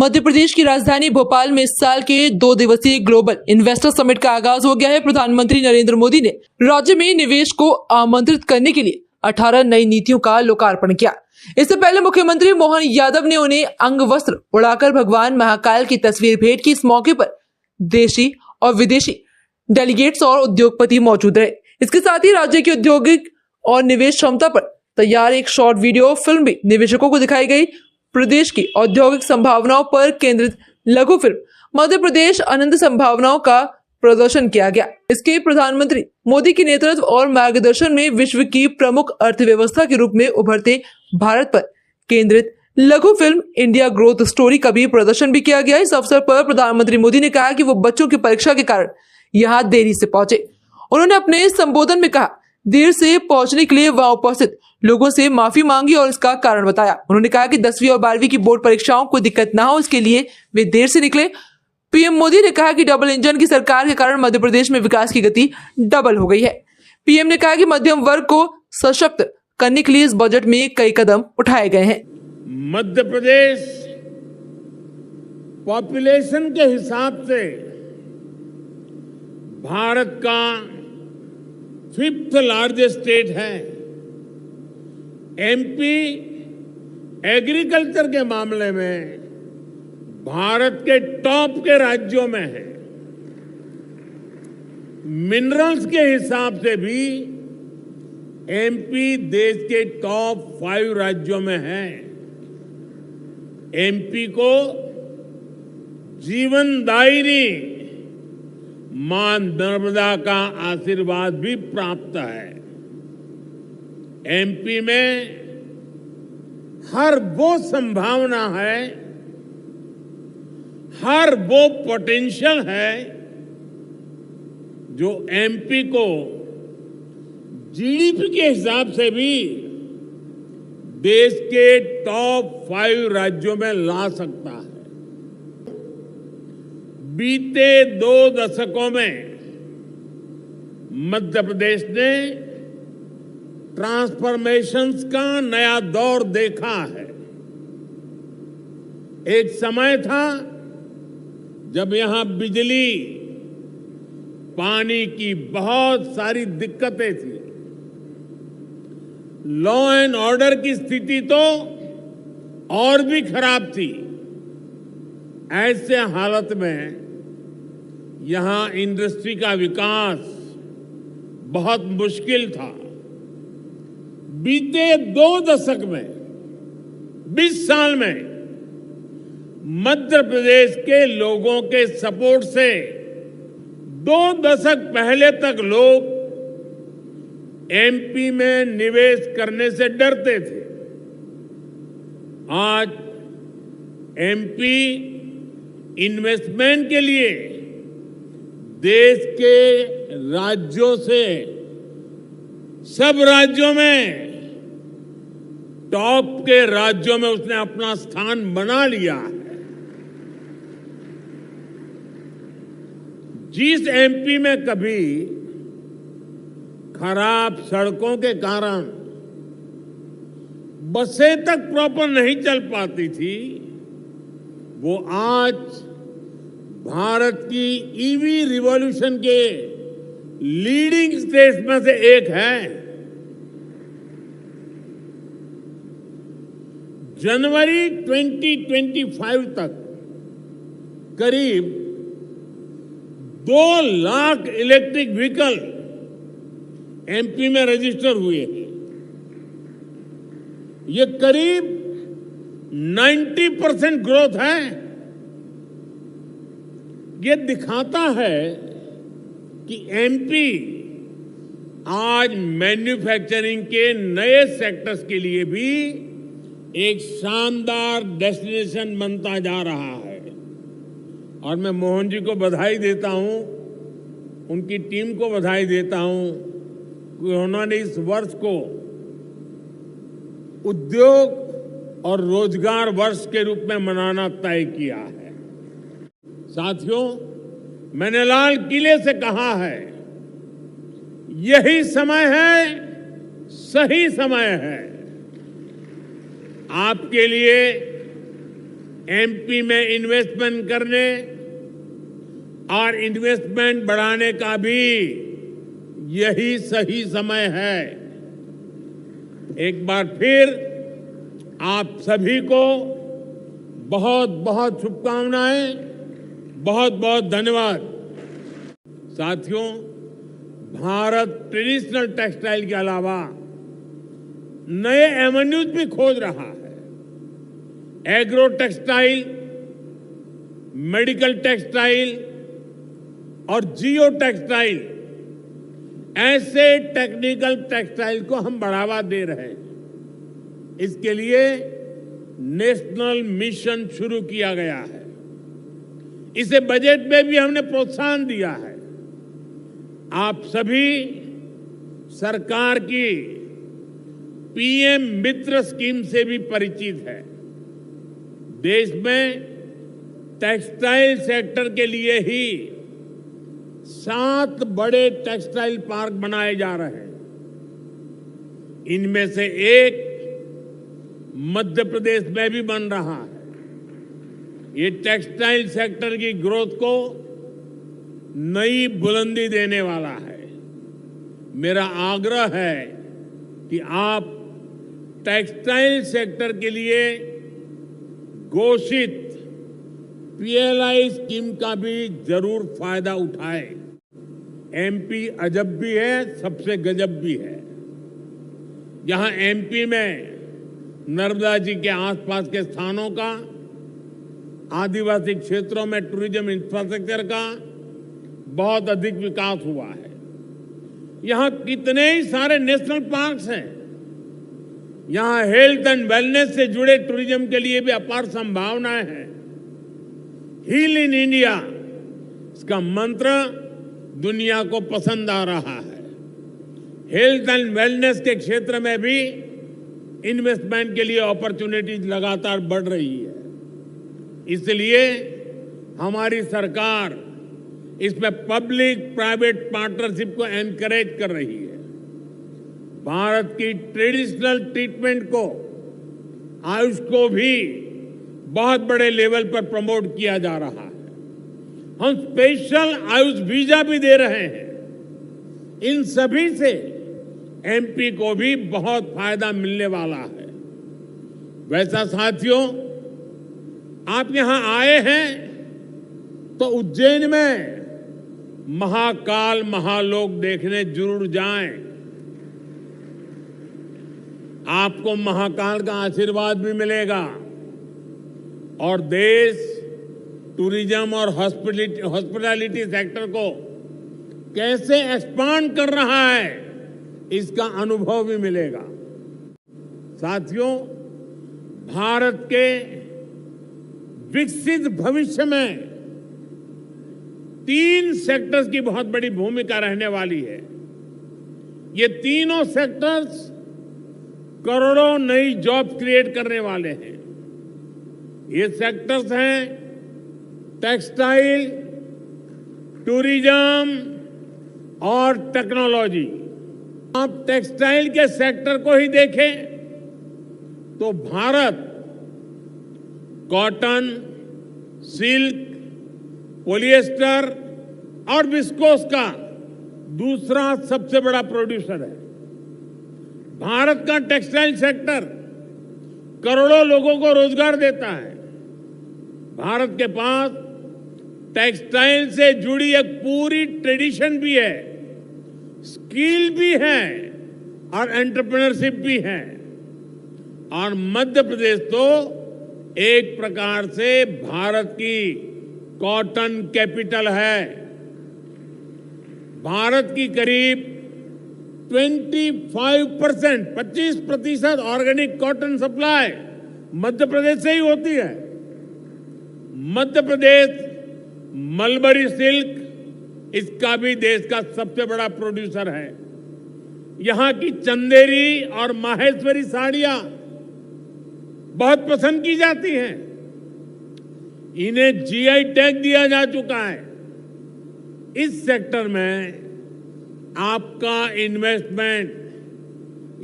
मध्य प्रदेश की राजधानी भोपाल में इस साल के 2 दिवसीय ग्लोबल इन्वेस्टर समिट का आगाज हो गया है। प्रधानमंत्री नरेंद्र मोदी ने राज्य में निवेश को आमंत्रित करने के लिए 18 नई नीतियों का लोकार्पण किया। इससे पहले मुख्यमंत्री मोहन यादव ने उन्हें अंग वस्त्र उड़ाकर भगवान महाकाल की तस्वीर भेंट की। इस मौके पर देशी और विदेशी डेलीगेट्स और उद्योगपति मौजूद रहे। इसके साथ ही राज्य की औद्योगिक और निवेश क्षमता पर तैयार एक शॉर्ट वीडियो फिल्म भी निवेशकों को दिखाई गई। प्रदेश की औद्योगिक संभावनाओं पर केंद्रित लघु फिल्म मध्य प्रदेश अनंत संभावनाओं का प्रदर्शन किया गया। इसके प्रधानमंत्री मोदी के नेतृत्व और मार्गदर्शन में विश्व की प्रमुख अर्थव्यवस्था के रूप में उभरते भारत पर केंद्रित लघु फिल्म इंडिया ग्रोथ स्टोरी का भी प्रदर्शन भी किया गया। इस अवसर पर प्रधानमंत्री मोदी ने कहा कि वो बच्चों की परीक्षा के कारण यहाँ देरी से पहुंचे। उन्होंने अपने संबोधन में कहा देर से पहुंचने के लिए वहां उपस्थित लोगों से माफी मांगी और इसका कारण बताया। उन्होंने कहा कि 10वीं और 12वीं की बोर्ड परीक्षाओं को दिक्कत ना हो, इसके लिए वे देर से निकले। पीएम मोदी ने कहा कि डबल इंजन की सरकार के कारण मध्य प्रदेश में विकास की गति डबल हो गई है। पीएम ने कहा कि मध्यम वर्ग को सशक्त करने के लिए इस बजट में कई कदम उठाए गए हैं। मध्य प्रदेश पॉपुलेशन के हिसाब से भारत का 5th लार्जेस्ट स्टेट है। एमपी एग्रीकल्चर के मामले में भारत के टॉप के राज्यों में है। मिनरल्स के हिसाब से भी एमपी देश के टॉप 5 राज्यों में है। एमपी को जीवनदायिनी मां नर्मदा का आशीर्वाद भी प्राप्त है। एमपी में हर वो संभावना है, हर वो पोटेंशियल है जो एमपी को जीडीपी के हिसाब से भी देश के टॉप 5 राज्यों में ला सकता है। बीते 2 दशकों में मध्य प्रदेश ने ट्रांसफॉर्मेशंस का नया दौर देखा है। एक समय था जब यहां बिजली, पानी की बहुत सारी दिक्कतें थी। लॉ एंड ऑर्डर की स्थिति तो और भी खराब थी। ऐसे हालत में यहां इंडस्ट्री का विकास बहुत मुश्किल था। बीते 2 दशक में, 20 साल में मध्य प्रदेश के लोगों के सपोर्ट से 2 दशक पहले तक लोग एमपी में निवेश करने से डरते थे। आज एमपी इन्वेस्टमेंट के लिए देश के राज्यों से सब राज्यों में टॉप के राज्यों में उसने अपना स्थान बना लिया है। जिस एमपी में कभी खराब सड़कों के कारण बसें तक प्रॉपर नहीं चल पाती थी, वो आज भारत की ईवी रिवॉल्यूशन के लीडिंग स्टेट्स में से एक है। जनवरी 2025 तक करीब 2 लाख इलेक्ट्रिक व्हीकल एमपी में रजिस्टर हुए हैं। ये करीब 90% ग्रोथ है। ये दिखाता है कि एमपी आज मैन्युफैक्चरिंग के नए सेक्टर्स के लिए भी एक शानदार डेस्टिनेशन बनता जा रहा है। और मैं मोहन जी को बधाई देता हूं, उनकी टीम को बधाई देता हूं कि उन्होंने इस वर्ष को उद्योग और रोजगार वर्ष के रूप में मनाना तय किया है। साथियों, मैंने लाल किले से कहा है, यही समय है, सही समय है आपके लिए एमपी में इन्वेस्टमेंट करने और इन्वेस्टमेंट बढ़ाने का भी यही सही समय है। एक बार फिर आप सभी को बहुत बहुत शुभकामनाएं, बहुत बहुत धन्यवाद। साथियों, भारत ट्रेडिशनल टेक्सटाइल के अलावा नए एवेन्यूज भी खोज रहा है। एग्रो टेक्सटाइल, मेडिकल टेक्सटाइल और जियो टेक्सटाइल, ऐसे टेक्निकल टेक्सटाइल को हम बढ़ावा दे रहे हैं। इसके लिए नेशनल मिशन शुरू किया गया है। इसे बजट में भी हमने प्रोत्साहन दिया है। आप सभी सरकार की पीएम मित्र स्कीम से भी परिचित है। देश में टेक्सटाइल सेक्टर के लिए ही 7 बड़े टेक्सटाइल पार्क बनाए जा रहे हैं। इनमें से एक मध्य प्रदेश में भी बन रहा है। ये टेक्सटाइल सेक्टर की ग्रोथ को नई बुलंदी देने वाला है। मेरा आग्रह है कि आप टेक्सटाइल सेक्टर के लिए घोषित पीएलआई स्कीम का भी जरूर फायदा उठाएं। एमपी अजब भी है, सबसे गजब भी है। यहां एमपी में नर्मदा जी के आसपास के स्थानों का, आदिवासी क्षेत्रों में टूरिज्म इंफ्रास्ट्रक्चर का बहुत अधिक विकास हुआ है। यहां कितने ही सारे नेशनल पार्क्स हैं। यहां हेल्थ एंड वेलनेस से जुड़े टूरिज्म के लिए भी अपार संभावनाएं हैं। हील इन इंडिया, इसका मंत्र दुनिया को पसंद आ रहा है। हेल्थ एंड वेलनेस के क्षेत्र में भी इन्वेस्टमेंट के लिए अपॉर्चुनिटीज लगातार बढ़ रही है। इसलिए हमारी सरकार इसमें पब्लिक प्राइवेट पार्टनरशिप को एनकरेज कर रही है। भारत की ट्रेडिशनल ट्रीटमेंट को, आयुष को भी बहुत बड़े लेवल पर प्रमोट किया जा रहा है। हम स्पेशल आयुष वीजा भी दे रहे हैं। इन सभी से एमपी को भी बहुत फायदा मिलने वाला है। वैसा साथियों, आप यहां आए हैं तो उज्जैन में महाकाल महालोक देखने जरूर जाएं। आपको महाकाल का आशीर्वाद भी मिलेगा और देश टूरिज्म और हॉस्पिटैलिटी सेक्टर को कैसे एक्सपांड कर रहा है, इसका अनुभव भी मिलेगा। साथियों, भारत के विकसित भविष्य में 3 सेक्टर्स की बहुत बड़ी भूमिका रहने वाली है। ये तीनों सेक्टर्स करोड़ों नई जॉब क्रिएट करने वाले हैं। ये सेक्टर्स हैं टेक्सटाइल, टूरिज्म और टेक्नोलॉजी। आप टेक्सटाइल के सेक्टर को ही देखें तो भारत कॉटन, सिल्क, पॉलिएस्टर और विस्कोस का दूसरा सबसे बड़ा प्रोड्यूसर है। भारत का टेक्सटाइल सेक्टर करोड़ों लोगों को रोजगार देता है। भारत के पास टेक्सटाइल से जुड़ी एक पूरी ट्रेडिशन भी है, स्किल भी है और एंटरप्रेन्योरशिप भी है। और मध्य प्रदेश तो एक प्रकार से भारत की कॉटन कैपिटल है। भारत की करीब 25% organic cotton supply Madhya Pradesh से ही होती है। मध्य प्रदेश मलबरी सिल्क, इसका भी देश का सबसे बड़ा प्रोड्यूसर है। यहां की चंदेरी और माहेश्वरी साड़ियां बहुत पसंद की जाती हैं। इन्हें जीआई टैग दिया जा चुका है। इस सेक्टर में आपका इन्वेस्टमेंट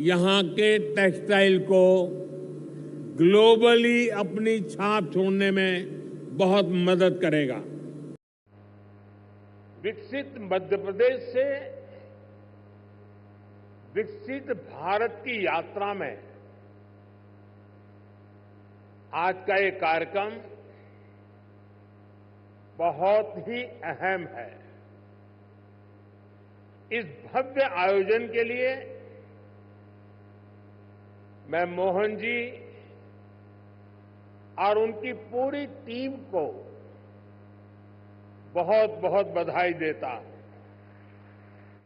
यहां के टेक्सटाइल को ग्लोबली अपनी छाप छोड़ने में बहुत मदद करेगा। विकसित मध्य प्रदेश से विकसित भारत की यात्रा में आज का ये कार्यक्रम बहुत ही अहम है। इस भव्य आयोजन के लिए मैं मोहन जी और उनकी पूरी टीम को बहुत बहुत बधाई देता हूं।